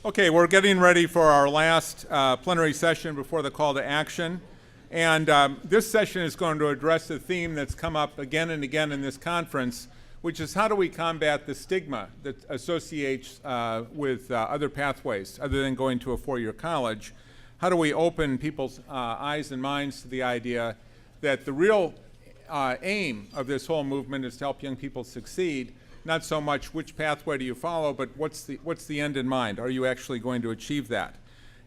Okay, we're getting ready for our last plenary session before the call to action. And this session is going to address a theme that's come up again and again in this conference, which is how do we combat the stigma that associates with other pathways other than going to a four-year college? How do we open people's eyes and minds to the idea that the real aim of this whole movement is to help young people succeed, not so much which pathway do you follow, but what's the end in mind? Are you actually going to achieve that?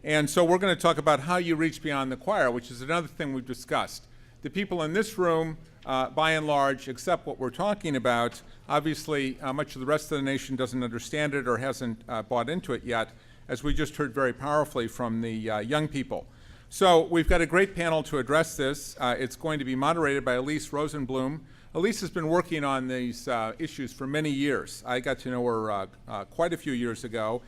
And so we're going to talk about how you reach beyond the choir, which is another thing we've discussed. The people in this room, by and large, accept what we're talking about. Obviously, much of the rest of the nation doesn't understand it or hasn't bought into it yet, as we just heard very powerfully from the young people. So we've got a great panel to address this. It's going to be moderated by Elyse Rosenblum. Elyse has been working on these issues for many years. I got to know her quite a few years ago.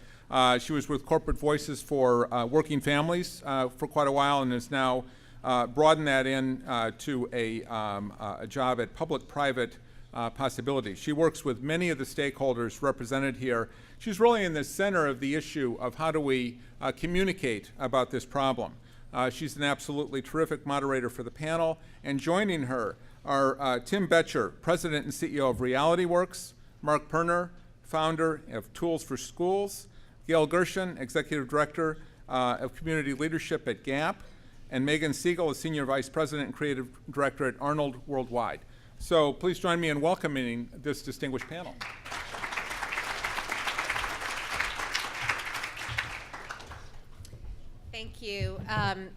She was with Corporate Voices for Working Families for quite a while and has now broadened that in to a job at Public-Private Possibilities. She works with many of the stakeholders represented here. She's really in the center of the issue of how do we communicate about this problem. She's an absolutely terrific moderator for the panel, and joining her are Timm Boettcher, President and CEO of RealityWorks, Mark Perna, founder of Tools for Schools, Gail Gershon, Executive Director of Community Leadership at GAP, and Meghan Siegal, Senior Vice President and Creative Director at Arnold Worldwide. So please join me in welcoming this distinguished panel. Thank you.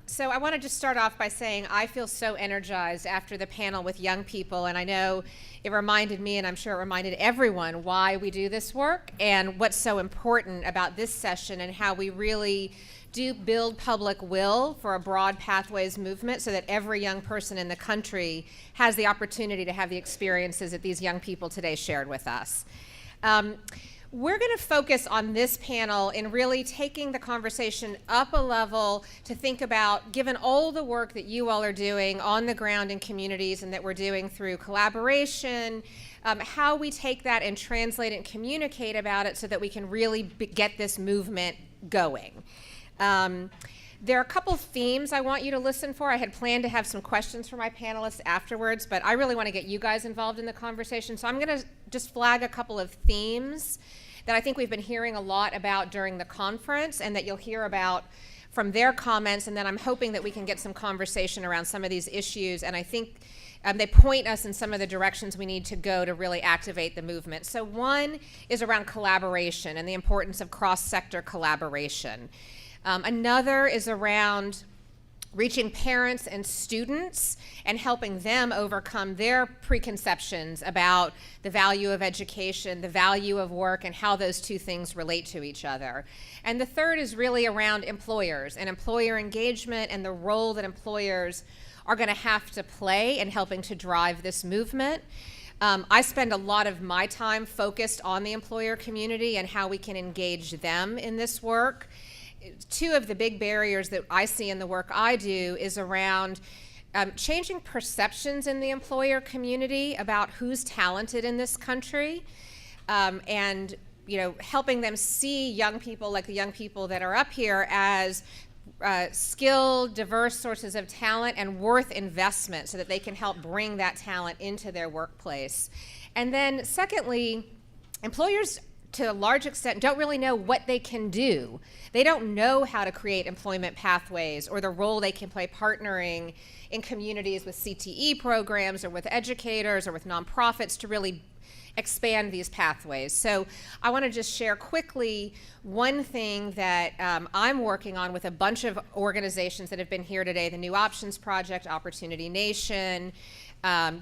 So I want to just start off by saying I feel so energized after the panel with young people, and I know it reminded me, and I'm sure it reminded everyone, why we do this work and what's so important about this session and how we really do build public will for a broad pathways movement so that every young person in the country has the opportunity to have the experiences that these young people today shared with us. We're going to focus on this panel in really taking the conversation up a level to think about, given all the work that you all are doing on the ground in communities and that we're doing through collaboration, how we take that and translate it and communicate about it so that we can really get this movement going. There are a couple themes I want you to listen for. I had planned to have some questions for my panelists afterwards, but I really want to get you guys involved in the conversation. So I'm going to just flag a couple of themes that I think we've been hearing a lot about during the conference and that you'll hear about from their comments, and then I'm hoping that we can get some conversation around some of these issues, and I think they point us in some of the directions we need to go to really activate the movement. So one is around collaboration and the importance of cross-sector collaboration. Another is around reaching parents and students and helping them overcome their preconceptions about the value of education, the value of work, and how those two things relate to each other. And the third is really around employers and employer engagement and the role that employers are going to have to play in helping to drive this movement. I spend a lot of my time focused on the employer community and how we can engage them in this work. Two of the big barriers that I see in the work I do is around changing perceptions in the employer community about who's talented in this country, and helping them see young people like the young people that are up here as skilled, diverse sources of talent and worth investment so that they can help bring that talent into their workplace. And then secondly, employers to a large extent don't really know what they can do. They don't know how to create employment pathways or the role they can play partnering in communities with CTE programs or with educators or with nonprofits to really expand these pathways. So I want to just share quickly one thing that I'm working on with a bunch of organizations that have been here today, the New Options Project, Opportunity Nation,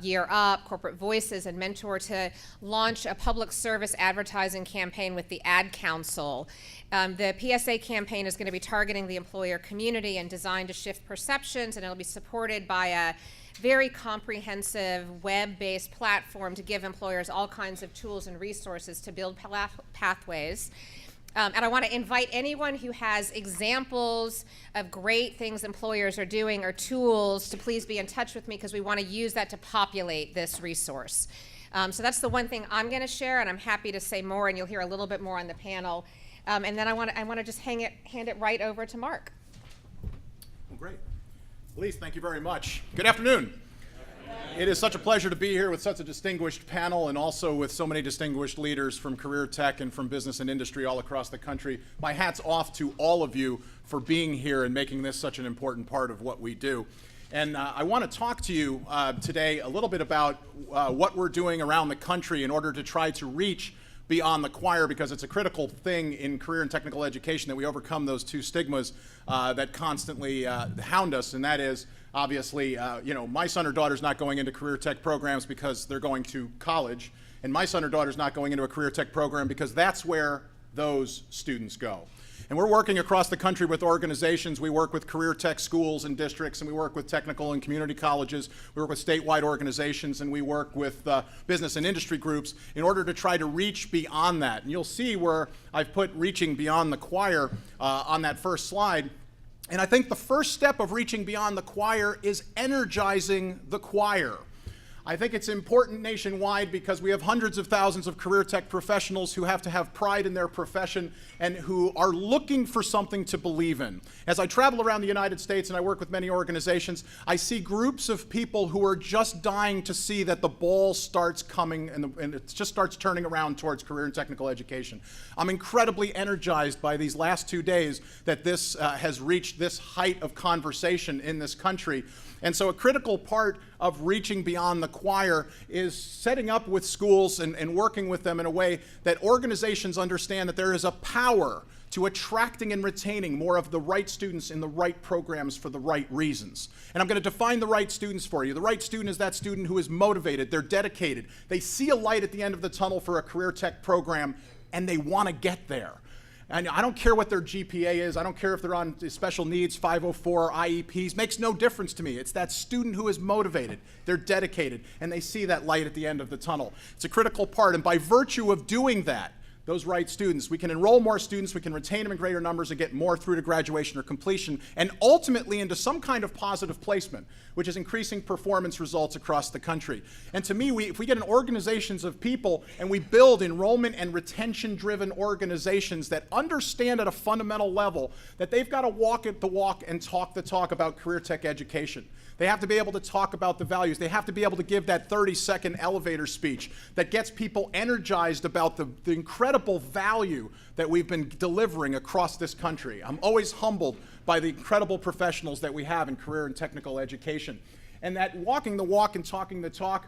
Year Up, Corporate Voices, and Mentor, to launch a public service advertising campaign with the Ad Council. The PSA campaign is going to be targeting the employer community and designed to shift perceptions, and it'll be supported by a very comprehensive web-based platform to give employers all kinds of tools and resources to build pathways. And I want to invite anyone who has examples of great things employers are doing or tools to please be in touch with me, because we want to use that to populate this resource. So that's the one thing I'm going to share, and I'm happy to say more, and you'll hear a little bit more on the panel. And then I want to just hand it right over to Mark. Well, great. Elyse, thank you very much. Good afternoon. It is such a pleasure to be here with such a distinguished panel and also with so many distinguished leaders from career tech and from business and industry all across the country. My hat's off to all of you for being here and making this such an important part of what we do. And I want to talk to you today a little bit about what we're doing around the country in order to try to reach beyond the choir, because it's a critical thing in career and technical education that we overcome those two stigmas that constantly hound us, and that is obviously, my son or daughter's not going into career tech programs because they're going to college, and my son or daughter's not going into a career tech program because that's where those students go. And we're working across the country with organizations. We work with career tech schools and districts, and we work with technical and community colleges. We work with statewide organizations, and we work with business and industry groups in order to try to reach beyond that. And you'll see where I've put reaching beyond the choir on that first slide. And I think the first step of reaching beyond the choir is energizing the choir. I think it's important nationwide because we have hundreds of thousands of career tech professionals who have to have pride in their profession and who are looking for something to believe in. As I travel around the United States and I work with many organizations, I see groups of people who are just dying to see that the ball starts coming and it just starts turning around towards career and technical education. I'm incredibly energized by these last 2 days that this has reached this height of conversation in this country. And so a critical part of reaching beyond the choir is setting up with schools and working with them in a way that organizations understand that there is a power to attracting and retaining more of the right students in the right programs for the right reasons. And I'm going to define the right students for you. The right student is that student who is motivated, they're dedicated, they see a light at the end of the tunnel for a career tech program, and they want to get there. And I don't care what their GPA is. I don't care if they're on special needs, 504, IEPs. Makes no difference to me. It's that student who is motivated, they're dedicated, and they see that light at the end of the tunnel. It's a critical part, and by virtue of doing that, those right students, we can enroll more students, we can retain them in greater numbers and get more through to graduation or completion, and ultimately into some kind of positive placement, which is increasing performance results across the country. And to me, if we get in organizations of people and we build enrollment and retention-driven organizations that understand at a fundamental level that they've got to walk the walk and talk the talk about career tech education. They have to be able to talk about the values. They have to be able to give that 30-second elevator speech that gets people energized about the incredible value that we've been delivering across this country. I'm always humbled by the incredible professionals that we have in career and technical education. And that walking the walk and talking the talk,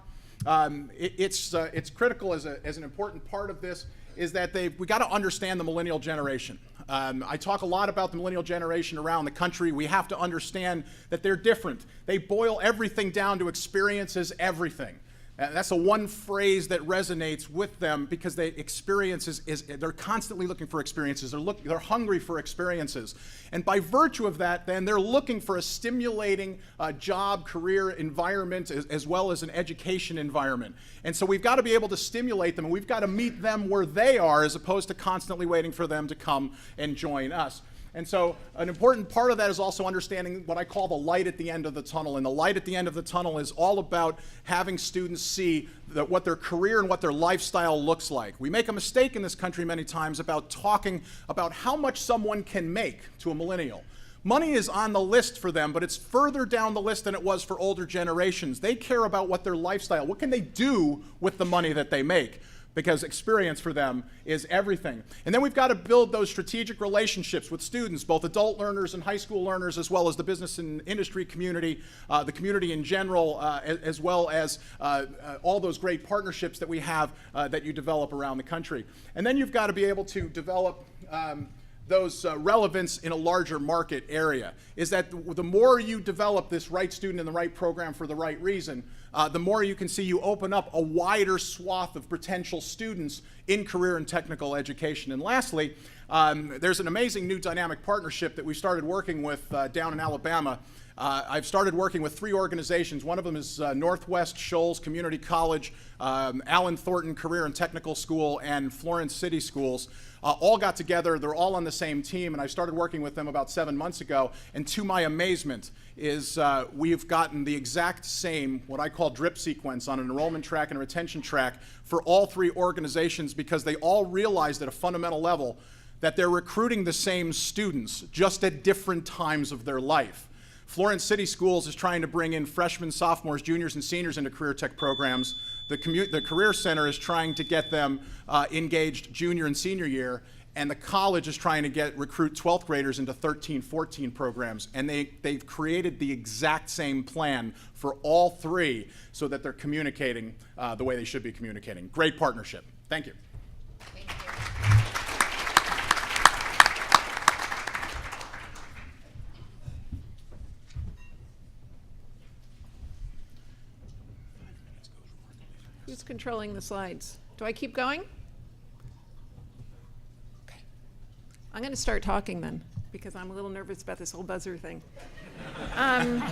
it's critical as an important part of this, is that we got to understand the millennial generation. I talk a lot about the millennial generation around the country. We have to understand that they're different. They boil everything down to experiences, everything. That's the one phrase that resonates with them because they're constantly looking for experiences. They're hungry for experiences. And by virtue of that, then they're looking for a stimulating job, career environment, as well as an education environment. And so we've got to be able to stimulate them, and we've got to meet them where they are as opposed to constantly waiting for them to come and join us. And so an important part of that is also understanding what I call the light at the end of the tunnel. And the light at the end of the tunnel is all about having students see what their career and what their lifestyle looks like. We make a mistake in this country many times about talking about how much someone can make to a millennial. Money is on the list for them, but it's further down the list than it was for older generations. They care about what their lifestyle, what can they do with the money that they make? Because experience for them is everything. And then we've got to build those strategic relationships with students, both adult learners and high school learners, as well as the business and industry community, the community in general, as well as all those great partnerships that we have that you develop around the country. And then you've got to be able to develop those relevance in a larger market area, is that the more you develop this right student in the right program for the right reason, the more you can see you open up a wider swath of potential students in career and technical education. And lastly, there's an amazing new dynamic partnership that we started working with down in Alabama. I've started working with 3 organizations. One of them is Northwest Shoals Community College, Allen Thornton Career and Technical School, and Florence City Schools. All got together. They're all on the same team, and I started working with them about 7 months ago. And to my amazement is we've gotten the exact same, what I call drip sequence on an enrollment track and a retention track for all 3 organizations, because they all realized at a fundamental level that they're recruiting the same students, just at different times of their life. Florence City Schools is trying to bring in freshmen, sophomores, juniors, and seniors into career tech programs. The Career Center is trying to get them engaged junior and senior year, and the college is trying to recruit 12th graders into 13, 14 programs. And they've created the exact same plan for all three so that they're communicating the way they should be communicating. Great partnership. Thank you. Thank you. Who's controlling the slides? Do I keep going? Okay. I'm going to start talking then, because I'm a little nervous about this whole buzzer thing. I'm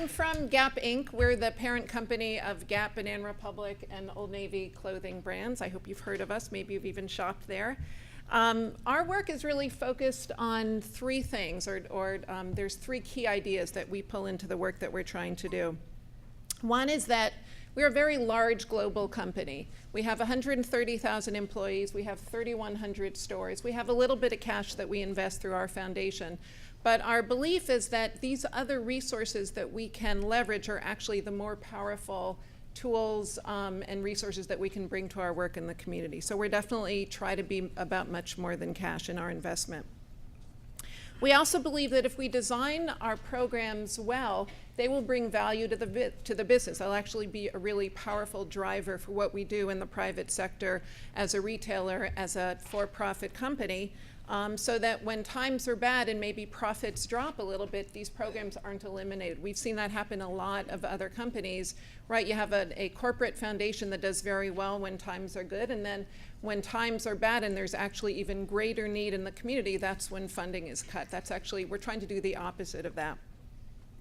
from Gap Inc. We're the parent company of Gap, Banana Republic, and Old Navy clothing brands. I hope you've heard of us. Maybe you've even shopped there. Our work is really focused on three things, or there's three key ideas that we pull into the work that we're trying to do. One is that we're a very large global company. We have 130,000 employees. We have 3,100 stores. We have a little bit of cash that we invest through our foundation. But our belief is that these other resources that we can leverage are actually the more powerful tools and resources that we can bring to our work in the community. So we're definitely try to be about much more than cash in our investment. We also believe that if we design our programs well, they will bring value to the business. They'll actually be a really powerful driver for what we do in the private sector as a retailer, as a for-profit company, so that when times are bad and maybe profits drop a little bit, these programs aren't eliminated. We've seen that happen in a lot of other companies, right? You have a corporate foundation that does very well when times are good, and then when times are bad and there's actually even greater need in the community, that's when funding is cut. That's actually, we're trying to do the opposite of that.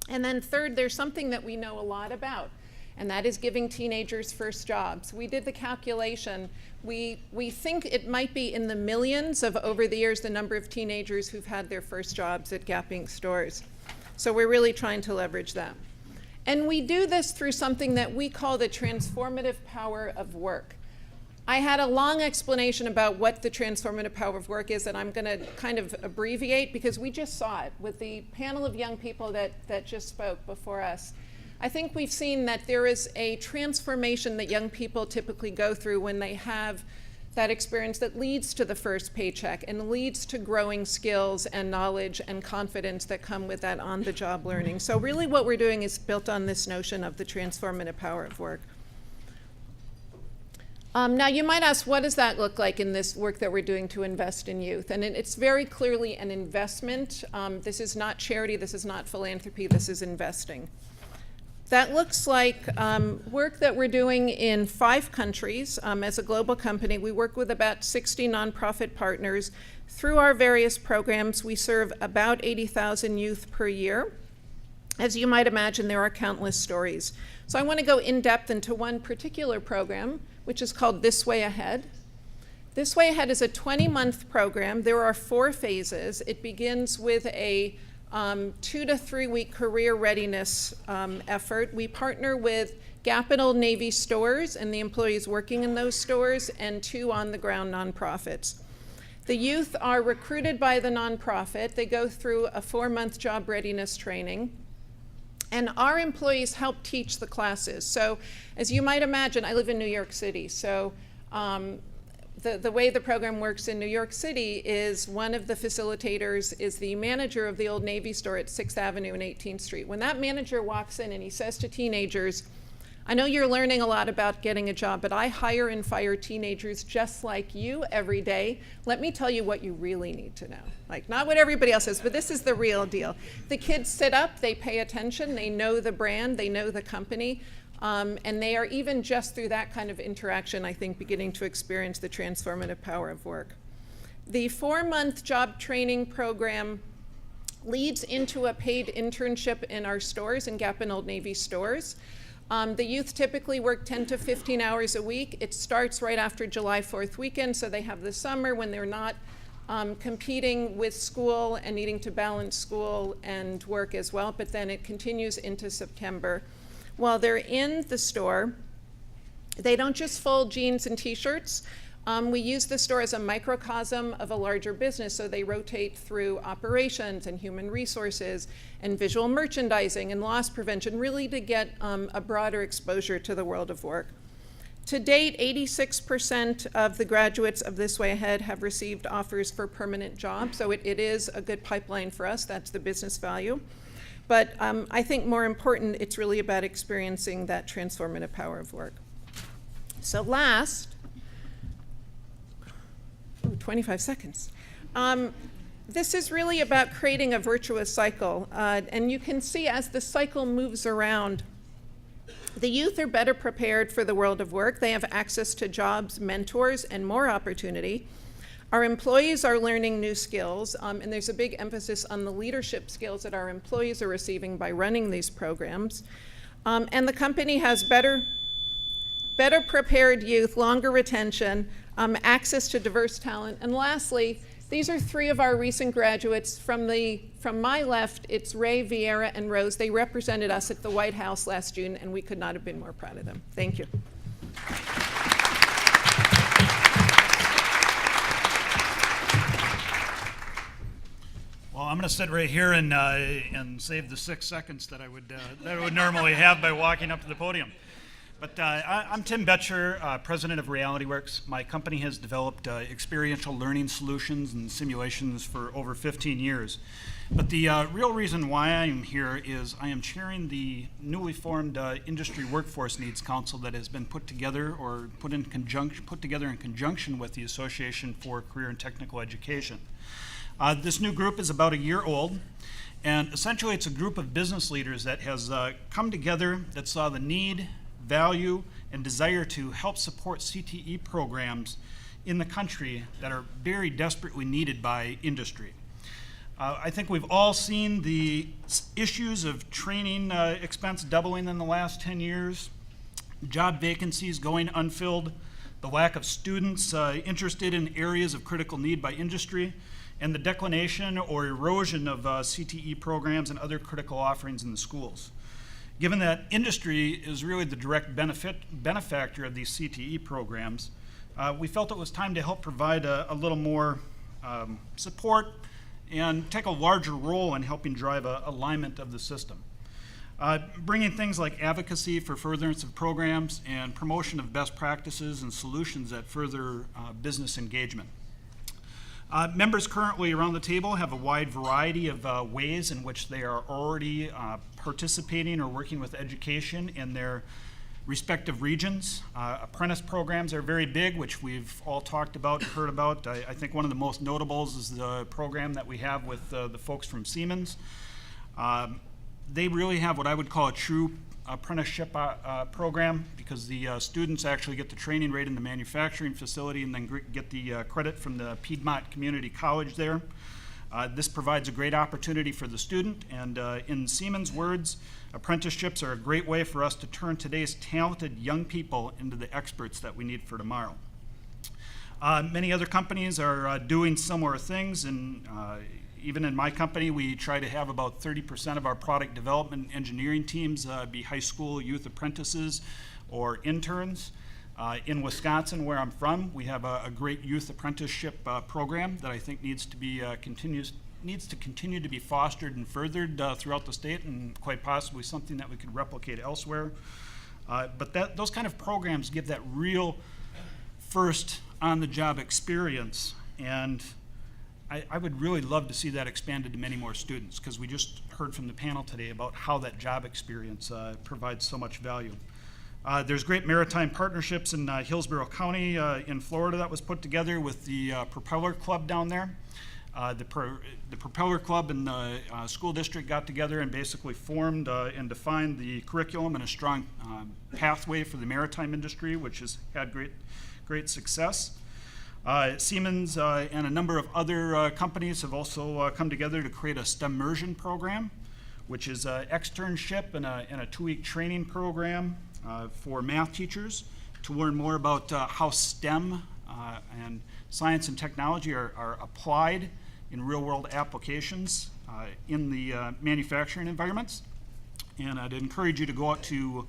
And then third, there's something that we know a lot about, and that is giving teenagers first jobs. We did the calculation. We think it might be in the millions of over the years the number of teenagers who've had their first jobs at Gap Inc. stores. So we're really trying to leverage that. And we do this through something that we call the transformative power of work. I had a long explanation about what the transformative power of work is, and I'm going to kind of abbreviate because we just saw it with the panel of young people that just spoke before us. I think we've seen that there is a transformation that young people typically go through when they have that experience that leads to the first paycheck and leads to growing skills and knowledge and confidence that come with that on-the-job learning. So really what we're doing is built on this notion of the transformative power of work. Now you might ask, what does that look like in this work that we're doing to invest in youth? And it's very clearly an investment. This is not charity, this is not philanthropy, this is investing. That looks like work that we're doing in 5 countries. As a global company, we work with about 60 nonprofit partners. Through our various programs, we serve about 80,000 youth per year. As you might imagine, there are countless stories. So I want to go in depth into one particular program, which is called This Way Ahead. This Way Ahead is a 20-month program. There are 4 phases. It begins with a 2 to 3 week career readiness effort. We partner with Gap and Old Navy stores and the employees working in those stores and 2 on-the-ground nonprofits. The youth are recruited by the nonprofit. They go through a 4-month job readiness training. And our employees help teach the classes. So as you might imagine, I live in New York City. So the way the program works in New York City is one of the facilitators is the manager of the Old Navy store at 6th Avenue and 18th Street. When that manager walks in and he says to teenagers, I know you're learning a lot about getting a job, but I hire and fire teenagers just like you every day. Let me tell you what you really need to know. Like, not what everybody else says, but this is the real deal. The kids sit up, they pay attention, they know the brand, they know the company, and they are even just through that kind of interaction, I think, beginning to experience the transformative power of work. The 4-month job training program leads into a paid internship in our stores, in Gap and Old Navy stores. The youth typically work 10 to 15 hours a week. It starts right after July 4th weekend, so they have the summer when they're not competing with school and needing to balance school and work as well, but then it continues into September. While they're in the store, they don't just fold jeans and t-shirts. We use the store as a microcosm of a larger business, so they rotate through operations and human resources and visual merchandising and loss prevention, really to get a broader exposure to the world of work. To date, 86% of the graduates of This Way Ahead have received offers for permanent jobs, so it is a good pipeline for us. That's the business value. But I think more important, it's really about experiencing that transformative power of work. So last, 25 seconds. This is really about creating a virtuous cycle. And you can see as the cycle moves around, the youth are better prepared for the world of work. They have access to jobs, mentors, and more opportunity. Our employees are learning new skills, and there's a big emphasis on the leadership skills that our employees are receiving by running these programs. And the company has better prepared youth, longer retention, access to diverse talent. And lastly, these are 3 of our recent graduates. From my left, it's Ray, Vieira, and Rose. They represented us at the White House last June, and we could not have been more proud of them. Thank you. Well, I'm going to sit right here and save the 6 seconds that I would normally have by walking up to the podium. But I'm Timm Boettcher, president of RealityWorks. My company has developed experiential learning solutions and simulations for over 15 years. But the real reason why I am here is I am chairing the newly formed Industry Workforce Needs Council that has been put together in conjunction with the Association for Career and Technical Education. This new group is about a year old, and essentially it's a group of business leaders that has come together that saw the need, value, and desire to help support CTE programs in the country that are very desperately needed by industry. I think we've all seen the issues of training expense doubling in the last 10 years, job vacancies going unfilled, the lack of students interested in areas of critical need by industry, and the declination or erosion of CTE programs and other critical offerings in the schools. Given that industry is really the direct benefactor of these CTE programs, we felt it was time to help provide a little more support and take a larger role in helping drive alignment of the system. Bringing things like advocacy for furtherance of programs and promotion of best practices and solutions that further business engagement. Members currently around the table have a wide variety of ways in which they are already participating or working with education in their respective regions. Apprentice programs are very big, which we've all talked about and heard about. I think one of the most notables is the program that we have with the folks from Siemens. They really have what I would call a true apprenticeship program, because the students actually get the training right in the manufacturing facility and then get the credit from the Piedmont Community College there. This provides a great opportunity for the student, and in Siemens' words, apprenticeships are a great way for us to turn today's talented young people into the experts that we need for tomorrow. Many other companies are doing similar things, and even in my company, we try to have about 30% of our product development and engineering teams be high school youth apprentices or interns. In Wisconsin, where I'm from, we have a great youth apprenticeship program that I think needs to continue to be fostered and furthered throughout the state, and quite possibly something that we could replicate elsewhere. But those kind of programs give that real first on-the-job experience, and I would really love to see that expanded to many more students, because we just heard from the panel today about how that job experience provides so much value. There's great maritime partnerships in Hillsborough County in Florida that was put together with the Propeller Club down there. The Propeller Club and the school district got together and basically formed and defined the curriculum and a strong pathway for the maritime industry, which has had great success. Siemens and a number of other companies have also come together to create a STEMmersion program, which is an externship and a 2-week training program for math teachers to learn more about how STEM and science and technology are applied in real-world applications in the manufacturing environments. And I'd encourage you to go out to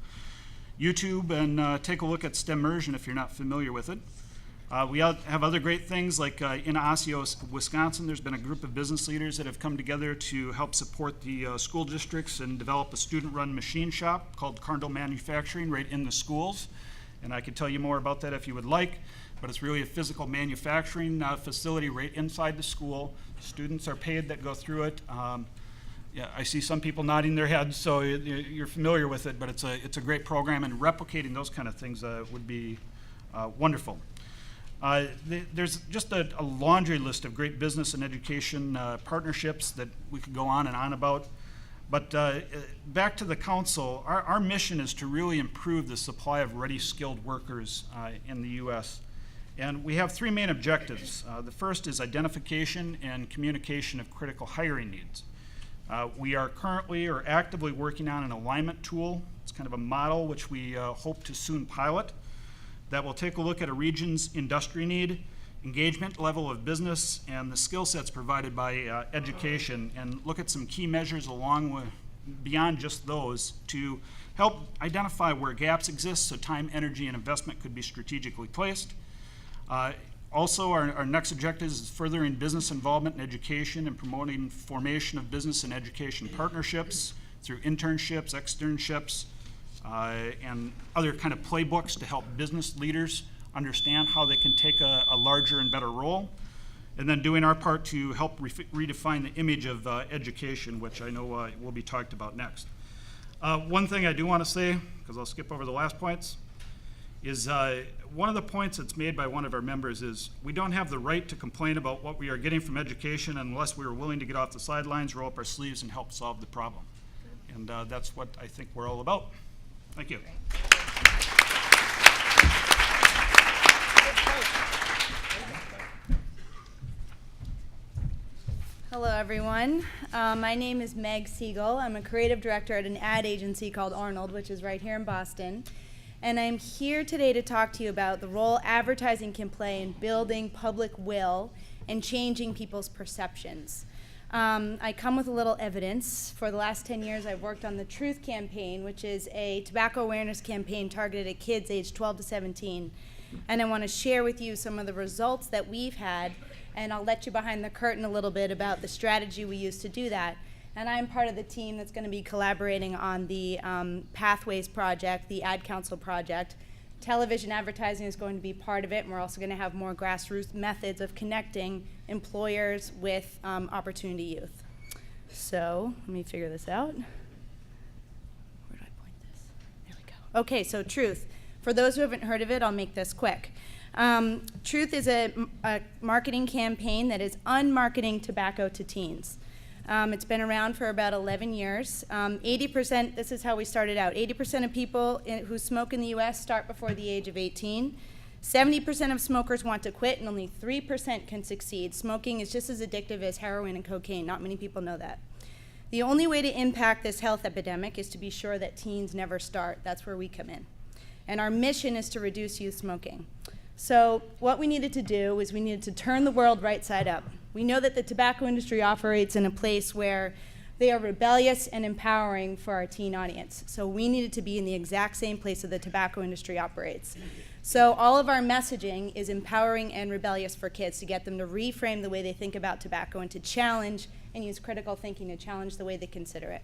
YouTube and take a look at STEMmersion if you're not familiar with it. We have other great things like in Osseo, Wisconsin, there's been a group of business leaders that have come together to help support the school districts and develop a student-run machine shop called Carndle Manufacturing right in the schools. And I could tell you more about that if you would like, but it's really a physical manufacturing facility right inside the school. Students are paid that go through it. Yeah, I see some people nodding their heads, so you're familiar with it, but it's a great program, and replicating those kind of things would be wonderful. There's just a laundry list of great business and education partnerships that we could go on and on about. But back to the council, our mission is to really improve the supply of ready skilled workers in the U.S. And we have three main objectives. The first is identification and communication of critical hiring needs. We are currently or actively working on an alignment tool. It's kind of a model which we hope to soon pilot that will take a look at a region's industry need, engagement level of business, and the skill sets provided by education, and look at some key measures along with, beyond just those, to help identify where gaps exist so time, energy, and investment could be strategically placed. Also, our next objective is furthering business involvement in education and promoting formation of business and education partnerships through internships, externships, and other kind of playbooks to help business leaders understand how they can take a larger and better role. And then doing our part to help redefine the image of education, which I know will be talked about next. One thing I do want to say, because I'll skip over the last points, is one of the points that's made by one of our members is we don't have the right to complain about what we are getting from education unless we are willing to get off the sidelines, roll up our sleeves, and help solve the problem. And that's what I think we're all about. Thank you. Hello, everyone. My name is Meg Siegal. I'm a creative director at an ad agency called Arnold, which is right here in Boston. And I'm here today to talk to you about the role advertising can play in building public will and changing people's perceptions. I come with a little evidence. For the last 10 years, I've worked on the Truth campaign, which is a tobacco awareness campaign targeted at kids aged 12 to 17. And I want to share with you some of the results that we've had, and I'll let you behind the curtain a little bit about the strategy we use to do that. And I'm part of the team that's going to be collaborating on the Pathways project, the Ad Council project. Television advertising is going to be part of it, and we're also going to have more grassroots methods of connecting employers with opportunity youth. So let me figure this out. Where do I point this? There we go. Okay, so Truth. For those who haven't heard of it, I'll make this quick. Truth is a marketing campaign that is unmarketing tobacco to teens. It's been around for about 11 years. 80%, this is how we started out, 80% of people who smoke in the US start before the age of 18. 70% of smokers want to quit, and only 3% can succeed. Smoking is just as addictive as heroin and cocaine. Not many people know that. The only way to impact this health epidemic is to be sure that teens never start. That's where we come in. And our mission is to reduce youth smoking. So what we needed to do is we needed to turn the world right side up. We know that the tobacco industry operates in a place where they are rebellious and empowering for our teen audience. So we needed to be in the exact same place that the tobacco industry operates. So all of our messaging is empowering and rebellious for kids, to get them to reframe the way they think about tobacco and to challenge and use critical thinking to challenge the way they consider it.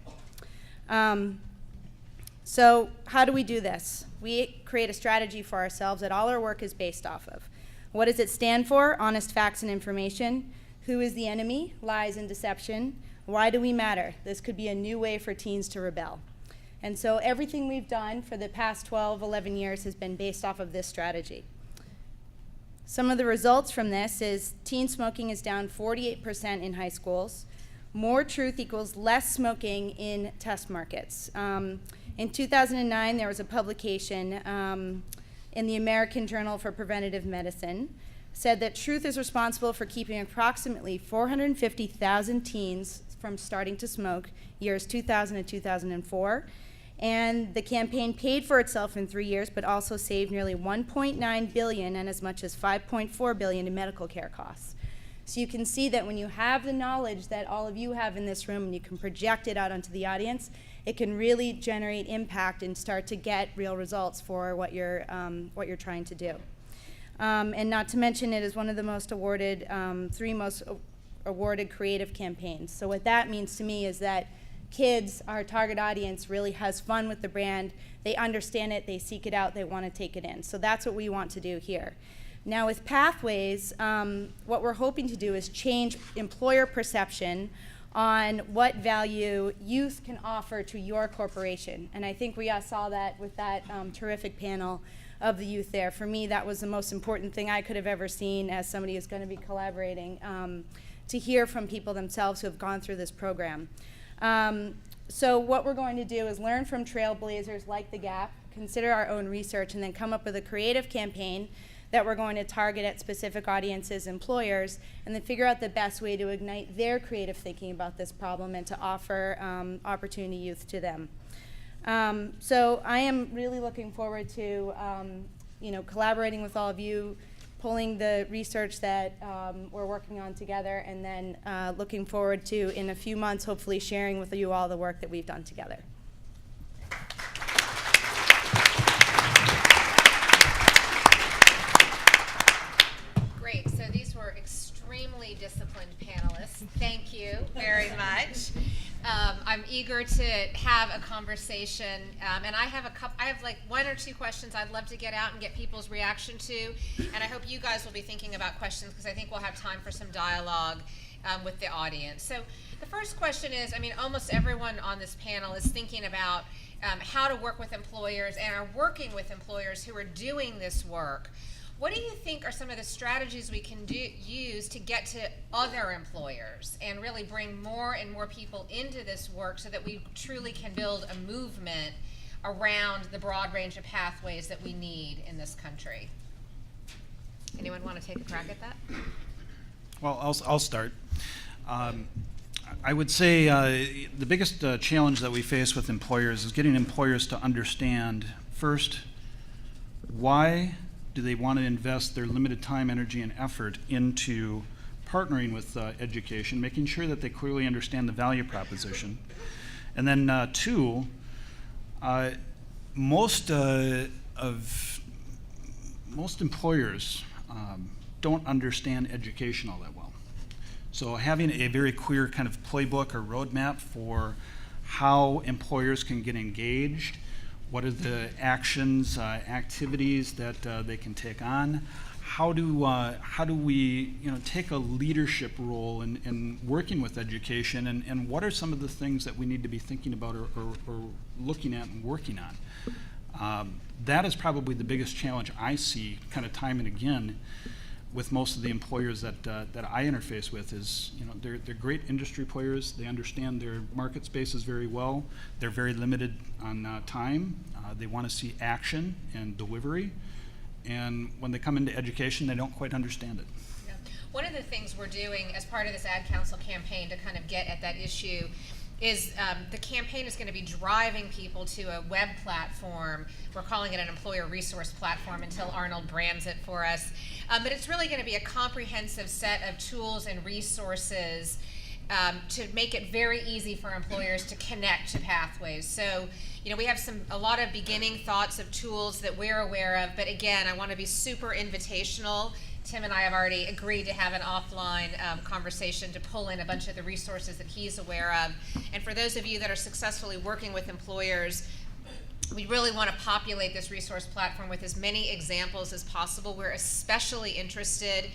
So how do we do this? We create a strategy for ourselves that all our work is based off of. What does it stand for? Honest facts and information. Who is the enemy? Lies and deception. Why do we matter? This could be a new way for teens to rebel. And so everything we've done for the past 12, 11 years has been based off of this strategy. Some of the results from this is teen smoking is down 48% in high schools. More truth equals less smoking in test markets. In 2009, there was a publication in the American Journal for Preventative Medicine said that truth is responsible for keeping approximately 450,000 teens from starting to smoke years 2000 to 2004. And the campaign paid for itself in 3 years, but also saved nearly $1.9 billion and as much as $5.4 billion in medical care costs. So you can see that when you have the knowledge that all of you have in this room and you can project it out onto the audience, it can really generate impact and start to get real results for what you're trying to do. And not to mention, it is one of the most awarded, three most awarded creative campaigns. So what that means to me is that kids, our target audience, really has fun with the brand. They understand it, they seek it out, they want to take it in. So that's what we want to do here. Now with Pathways, what we're hoping to do is change employer perception on what value youth can offer to your corporation. And I think we all saw that with that terrific panel of the youth there. For me, that was the most important thing I could have ever seen as somebody who's going to be collaborating, to hear from people themselves who have gone through this program. So what we're going to do is learn from trailblazers like the Gap, consider our own research, and then come up with a creative campaign that we're going to target at specific audiences, employers, and then figure out the best way to ignite their creative thinking about this problem and to offer opportunity youth to them. So I am really looking forward to collaborating with all of you, pulling the research that we're working on together, and then looking forward to, in a few months, hopefully sharing with you all the work that we've done together. Great. So these were extremely disciplined panelists. Thank you very much. I'm eager to have a conversation, and I have like one or two questions I'd love to get out and get people's reaction to, and I hope you guys will be thinking about questions, because I think we'll have time for some dialogue with the audience. So the first question is, I mean, almost everyone on this panel is thinking about how to work with employers and are working with employers who are doing this work. What do you think are some of the strategies we can use to get to other employers and really bring more and more people into this work so that we truly can build a movement around the broad range of pathways that we need in this country? Anyone want to take a crack at that? Well, I'll start. I would say the biggest challenge that we face with employers is getting employers to understand, first, why do they want to invest their limited time, energy, and effort into partnering with education, making sure that they clearly understand the value proposition. And then two, most employers don't understand education all that well. So having a very clear kind of playbook or roadmap for how employers can get engaged, what are the actions, activities that they can take on? How do we take a leadership role in working with education, and what are some of the things that we need to be thinking about or looking at and working on? That is probably the biggest challenge I see kind of time and again with most of the employers that I interface with. Is they're great industry players. They understand their market spaces very well. They're very limited on time. They want to see action and delivery. And when they come into education, they don't quite understand it. Yeah. One of the things we're doing as part of this Ad Council campaign to kind of get at that issue is the campaign is going to be driving people to a web platform. We're calling it an employer resource platform until Arnold brands it for us. But it's really going to be a comprehensive set of tools and resources to make it very easy for employers to connect to pathways. So, we have a lot of beginning thoughts of tools that we're aware of, but again, I want to be super invitational. Timm and I have already agreed to have an offline conversation to pull in a bunch of the resources that he's aware of. And for those of you that are successfully working with employers, we really want to populate this resource platform with as many examples as possible. We're especially interested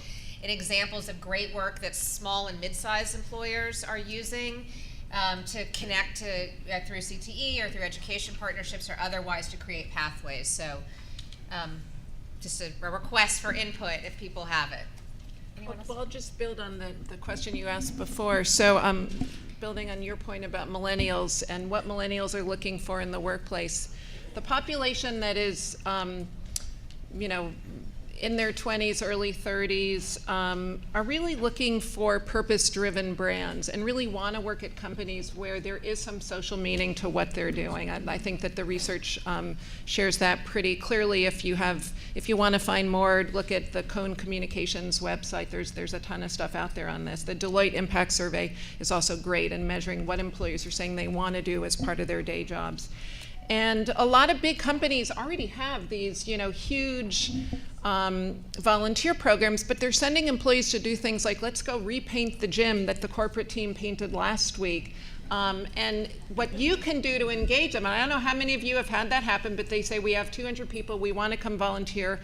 in examples of great work that small and mid-sized employers are using to connect to through CTE or through education partnerships or otherwise to create pathways. So just a request for input if people have it. Well, I'll just build on the question you asked before. So building on your point about millennials and what millennials are looking for in the workplace, the population that is in their 20s, early 30s, are really looking for purpose-driven brands and really want to work at companies where there is some social meaning to what they're doing. I think that the research shares that pretty clearly. If you want to find more, look at the Cone Communications website. There's a ton of stuff out there on this. The Deloitte Impact Survey is also great in measuring what employees are saying they want to do as part of their day jobs. And a lot of big companies already have these, huge volunteer programs, but they're sending employees to do things like, let's go repaint the gym that the corporate team painted last week. And what you can do to engage them, and I don't know how many of you have had that happen, but they say, we have 200 people, we want to come volunteer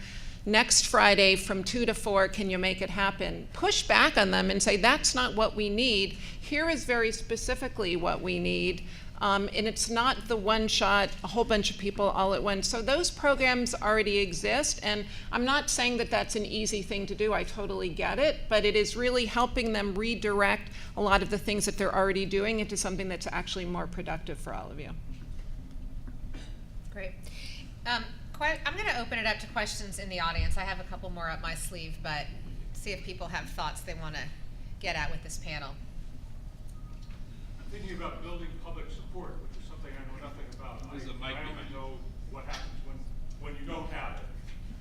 next Friday from 2 to 4, can you make it happen? Push back on them and say, that's not what we need. Here is very specifically what we need. And it's not the one shot, a whole bunch of people all at once. So those programs already exist, and I'm not saying that that's an easy thing to do, I totally get it, but it is really helping them redirect a lot of the things that they're already doing into something that's actually more productive for all of you. Great. I'm going to open it up to questions in the audience. I have a couple more up my sleeve, but see if people have thoughts they want to get at with this panel. I'm thinking about building public support, which is something I know nothing about. I only know what happens when you don't have it,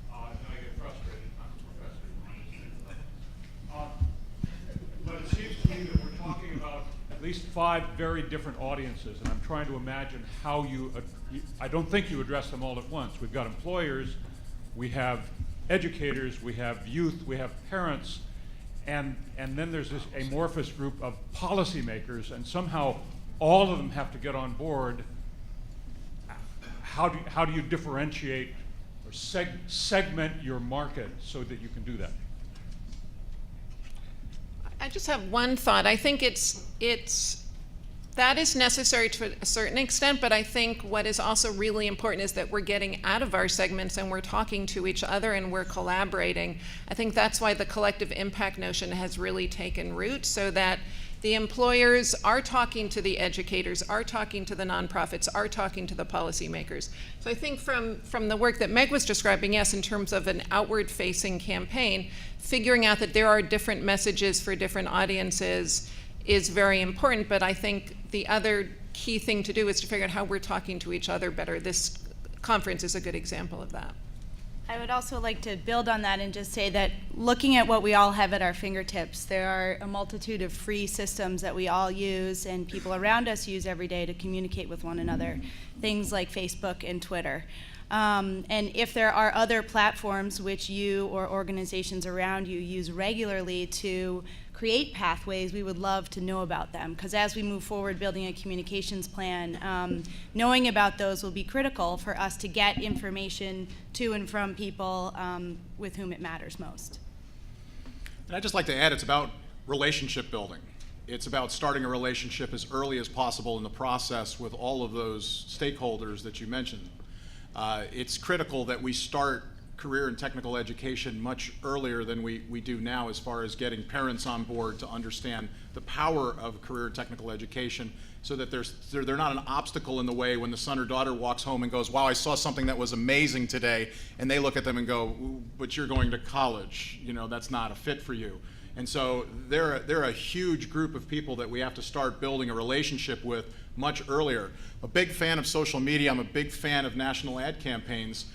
and I get frustrated. I'm a professor. But it seems to me that we're talking about at least 5 very different audiences, and I'm trying to imagine how I don't think you address them all at once. We've got employers, we have educators, we have youth, we have parents, and then there's this amorphous group of policymakers, and somehow all of them have to get on board. How do you differentiate or segment your market so that you can do that? I just have one thought. I think that is necessary to a certain extent, but I think what is also really important is that we're getting out of our segments and we're talking to each other and we're collaborating. I think that's why the collective impact notion has really taken root, so that the employers are talking to the educators, are talking to the nonprofits, are talking to the policymakers. So I think from the work that Meg was describing, yes, in terms of an outward-facing campaign, figuring out that there are different messages for different audiences is very important, but I think the other key thing to do is to figure out how we're talking to each other better. This conference is a good example of that. I would also like to build on that and just say that looking at what we all have at our fingertips, there are a multitude of free systems that we all use and people around us use every day to communicate with one another, things like Facebook and Twitter. And if there are other platforms which you or organizations around you use regularly to create pathways, we would love to know about them, because as we move forward building a communications plan, knowing about those will be critical for us to get information to and from people with whom it matters most. And I'd just like to add, it's about relationship building. It's about starting a relationship as early as possible in the process with all of those stakeholders that you mentioned. It's critical that we start career and technical education much earlier than we do now, as far as getting parents on board to understand the power of career and technical education, so that they're not an obstacle in the way when the son or daughter walks home and goes, wow, I saw something that was amazing today, and they look at them and go, but you're going to college, that's not a fit for you. And so they're a huge group of people that we have to start building a relationship with much earlier. A big fan of social media, I'm a big fan of national ad campaigns,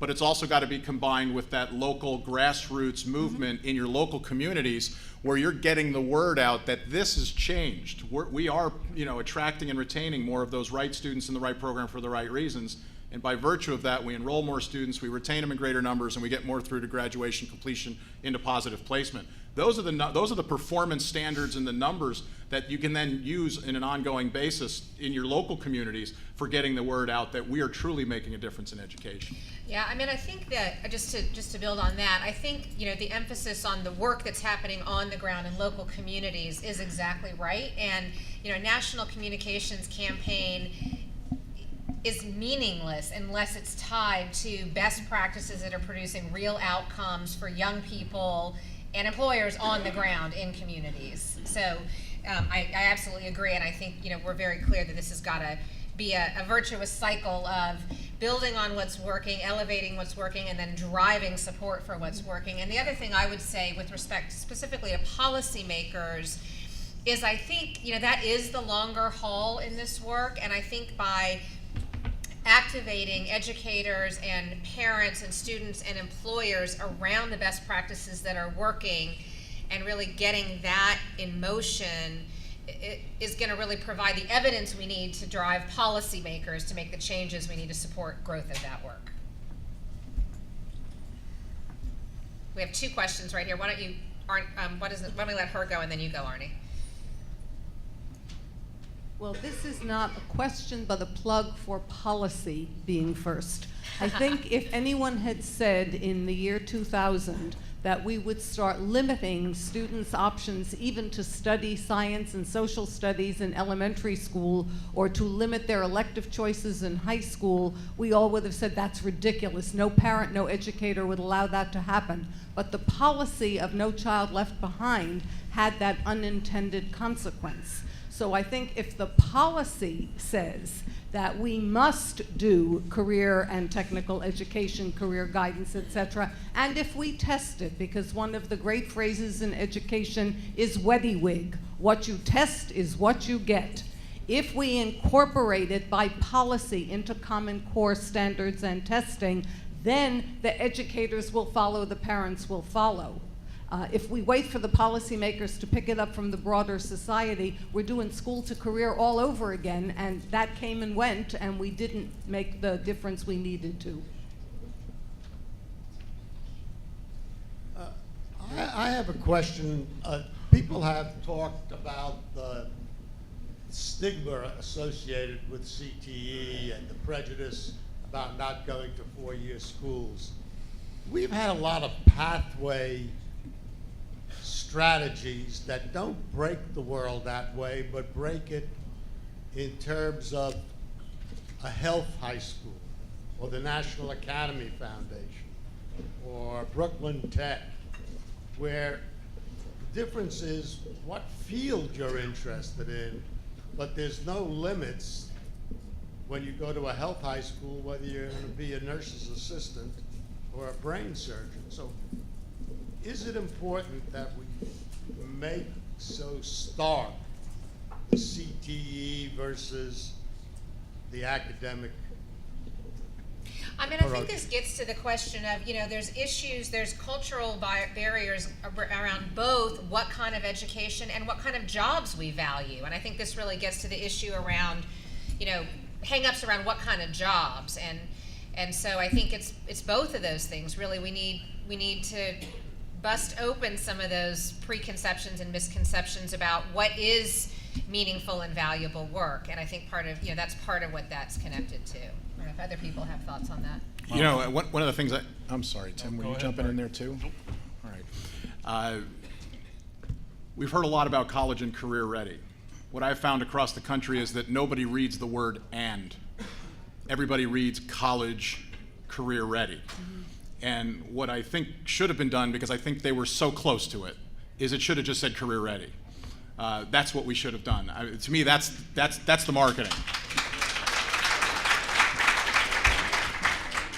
but it's also got to be combined with that local grassroots movement in your local communities, where you're getting the word out that this has changed. We are attracting and retaining more of those right students in the right program for the right reasons. And by virtue of that, we enroll more students, we retain them in greater numbers, and we get more through to graduation, completion, into positive placement. Those are the performance standards and the numbers that you can then use in an ongoing basis in your local communities for getting the word out that we are truly making a difference in education. Yeah, I mean, I think that just to build on that, I think the emphasis on the work that's happening on the ground in local communities is exactly right. And national communications campaign is meaningless unless it's tied to best practices that are producing real outcomes for young people and employers on the ground in communities. So I absolutely agree, and I think we're very clear that this has got to be a virtuous cycle of building on what's working, elevating what's working, and then driving support for what's working. And the other thing I would say with respect specifically to policymakers is I think that is the longer haul in this work, and I think by activating educators and parents and students and employers around the best practices that are working and really getting that in motion, it is going to really provide the evidence we need to drive policymakers to make the changes we need to support growth of that work. we have two questions right here. Why don't you, why don't we let her go and then you go, Arnie? Well, this is not a question, but a plug for policy being first. I think if anyone had said in the year 2000 that we would start limiting students' options even to study science and social studies in elementary school, or to limit their elective choices in high school, we all would have said that's ridiculous. No parent, no educator would allow that to happen. But the policy of No Child Left Behind had that unintended consequence. So I think if the policy says that we must do career and technical education, career guidance, etc., and if we test it, because one of the great phrases in education is WYSIWYG, what you test is what you get. If we incorporate it by policy into Common Core standards and testing, then the educators will follow, the parents will follow. If we wait for the policymakers to pick it up from the broader society, we're doing school to career all over again, and that came and went, and we didn't make the difference we needed to. I have a question. People have talked about the stigma associated with CTE and the prejudice about not going to four-year schools. We've had a lot of pathway strategies that don't break the world that way, but break it in terms of a health high school, or the National Academy Foundation, or Brooklyn Tech, where the difference is what field you're interested in, but there's no limits when you go to a health high school, whether you're going to be a nurse's assistant or a brain surgeon. So is it important that we make so stark the CTE versus the academic? I mean, I think this gets to the question of, there's issues, there's cultural barriers around both what kind of education and what kind of jobs we value. And I think this really gets to the issue around, hang-ups around what kind of jobs. And so I think it's both of those things. Really, we need to bust open some of those preconceptions and misconceptions about what is meaningful and valuable work. And I think that's part of what that's connected to. I don't know if other people have thoughts on that. One of the things I'm sorry, Tim, were you jumping in there too? All right. We've heard a lot about college and career ready. What I've found across the country is that nobody reads the word and. Everybody reads college career ready. Mm-hmm. And what I think should have been done, because I think they were so close to it, is it should have just said career ready. That's what we should have done. To me, that's the marketing.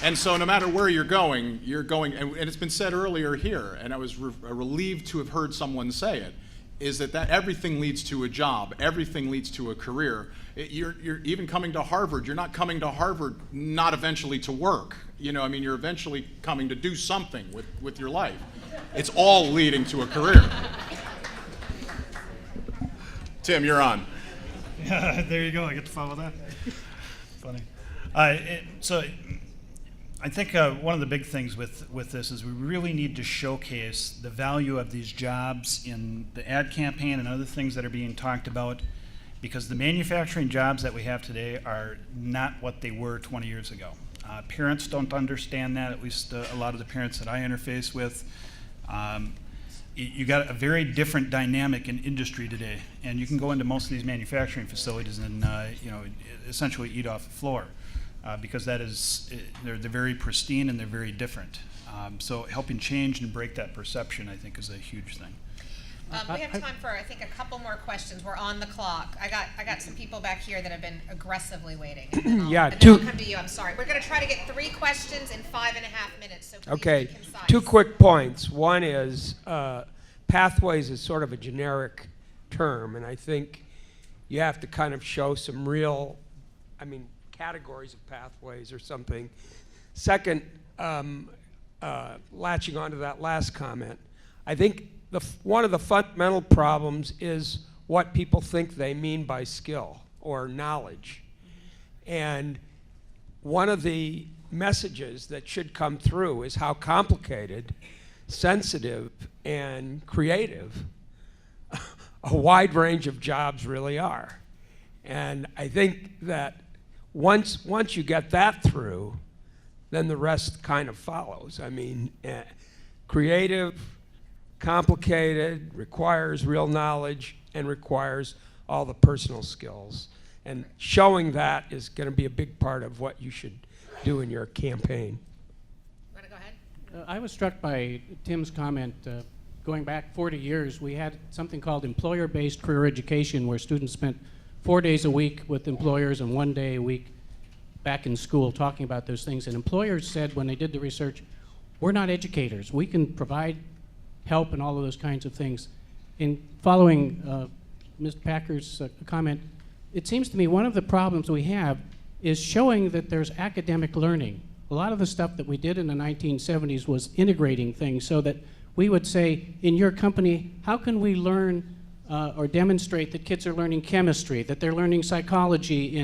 And so no matter where you're going, and it's been said earlier here, and I was relieved to have heard someone say it, is that everything leads to a job, everything leads to a career. You're even coming to Harvard, you're not coming to Harvard not eventually to work. You're eventually coming to do something with your life. It's all leading to a career. Tim, you're on. Yeah, there you go, I get to follow that. Funny. So I think one of the big things with this is we really need to showcase the value of these jobs in the ad campaign and other things that are being talked about, because the manufacturing jobs that we have today are not what they were 20 years ago. Parents don't understand that, at least a lot of the parents that I interface with. You got a very different dynamic in industry today, and you can go into most of these manufacturing facilities and essentially eat off the floor. Because they're very pristine and they're very different. So helping change and break that perception, I think, is a huge thing. We have time for, I think, a couple more questions. We're on the clock. I got some people back here that have been aggressively waiting. And then I'll come to you. I'm sorry. We're going to try to get 3 questions in 5.5 minutes. So please be concise. 2 quick points. One is pathways is sort of a generic term, and I think you have to kind of show some real, categories of pathways or something. Second, latching onto that last comment, I think one of the fundamental problems is what people think they mean by skill or knowledge. And one of the messages that should come through is how complicated sensitive and creative a wide range of jobs really are. And I think that once you get that through, then the rest kind of follows. I mean, creative, complicated, requires real knowledge, and requires all the personal skills. And showing that is going to be a big part of what you should do in your campaign. Want to go ahead? I was struck by Tim's comment. Going back 40 years, we had something called employer-based career education, where students spent 4 days a week with employers and 1 day a week back in school talking about those things. And employers said when they did the research, we're not educators. We can provide help and all of those kinds of things. In following Ms. Packer's comment, it seems to me one of the problems we have is showing that there's academic learning. A lot of the stuff that we did in the 1970s was integrating things so that we would say, in your company, how can we learn or demonstrate that kids are learning chemistry, that they're learning psychology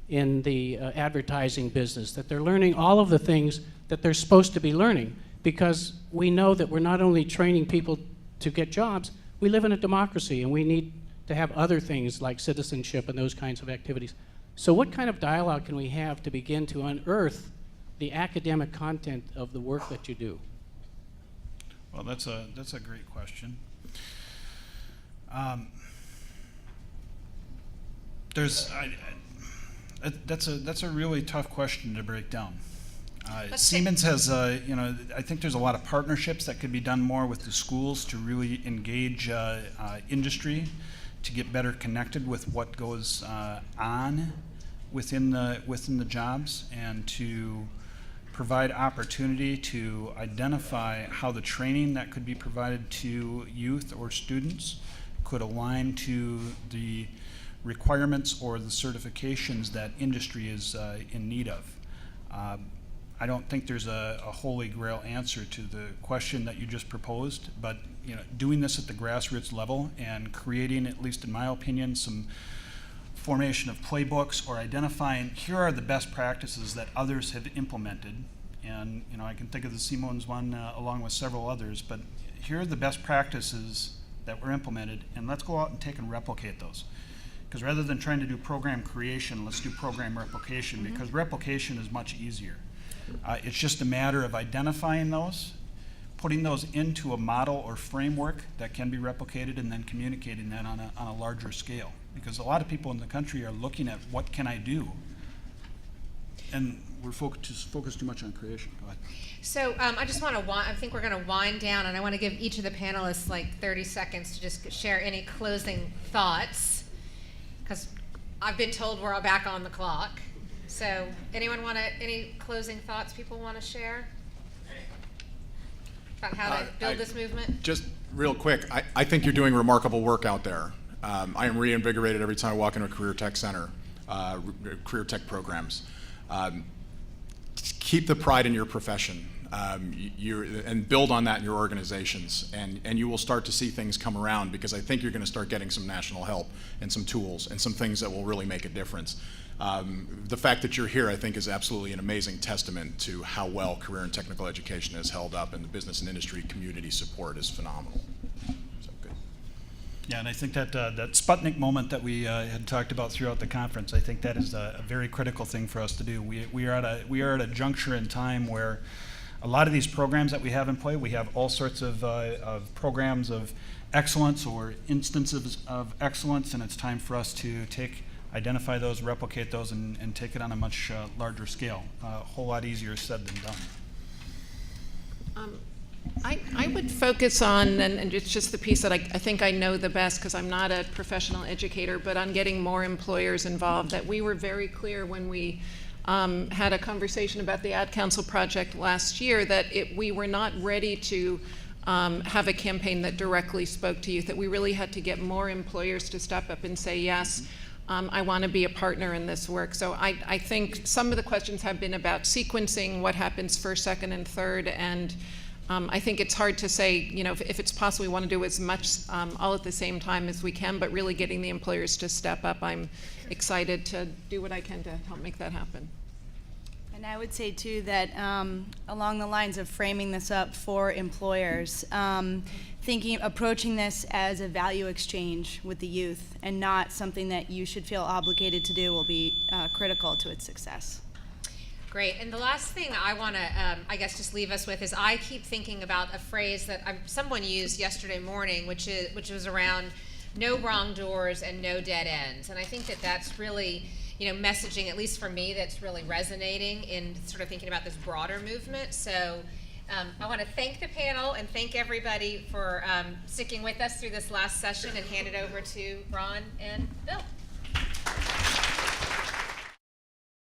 in the advertising business, that they're learning all of the things that they're supposed to be learning, because we know that we're not only training people to get jobs, we live in a democracy and we need to have other things like citizenship and those kinds of activities. So what kind of dialogue can we have to begin to unearth the academic content of the work that you do? Well, that's a great question. That's a really tough question to break down. Siemens has, I think there's a lot of partnerships that could be done more with the schools to really engage industry, to get better connected with what goes on within the jobs, and to provide opportunity to identify how the training that could be provided to youth or students could align to the requirements or the certifications that industry is in need of. I don't think there's a holy grail answer to the question that you just proposed, but doing this at the grassroots level and creating, at least in my opinion, some formation of playbooks or identifying here are the best practices that others have implemented. And I can think of the Siemens one along with several others, but here are the best practices that were implemented, and let's go out and take and replicate those. Because rather than trying to do program creation, let's do program replication, because replication is much easier. It's just a matter of identifying those, putting those into a model or framework that can be replicated, and then communicating that on a larger scale. Because a lot of people in the country are looking at what can I do, and we're focused too much on creation. Go ahead. So I just want to, I think we're going to wind down, and I want to give each of the panelists like 30 seconds to just share any closing thoughts, because I've been told we're back on the clock. So anyone want to, any closing thoughts people want to share about how to build this movement? Just real quick, I think you're doing remarkable work out there. I am reinvigorated every time I walk into a career tech center, career tech programs. Keep the pride in your profession, and build on that in your organizations, and you will start to see things come around, because I think you're going to start getting some national help and some tools and some things that will really make a difference. The fact that you're here, I think, is absolutely an amazing testament to how well career and technical education has held up, and the business and industry community support is phenomenal. So good. Yeah, and I think that that Sputnik moment that we had talked about throughout the conference, I think that is a very critical thing for us to do. We are at a juncture in time where a lot of these programs that we have in play, we have all sorts of programs of excellence or instances of excellence, and it's time for us to identify those, replicate those, and take it on a much larger scale. A whole lot easier said than done. I would focus on, and it's just the piece that I think I know the best, because I'm not a professional educator, but on getting more employers involved. That we were very clear when we had a conversation about the Ad Council project last year that we were not ready to have a campaign that directly spoke to youth, that we really had to get more employers to step up and say, yes, I want to be a partner in this work. So I think some of the questions have been about sequencing, what happens first, second, and third, and I think it's hard to say, if it's possible, we want to do as much all at the same time as we can, but really getting the employers to step up. I'm excited to do what I can to help make that happen. And I would say too that along the lines of framing this up for employers, approaching this as a value exchange with the youth and not something that you should feel obligated to do will be critical to its success. Great. And the last thing I want to, I guess, just leave us with is I keep thinking about a phrase that someone used yesterday morning, which was around no wrong doors and no dead ends. And I think that that's really, messaging, at least for me, that's really resonating in sort of thinking about this broader movement. So I want to thank the panel and thank everybody for sticking with us through this last session, and hand it over to Ron and Bill.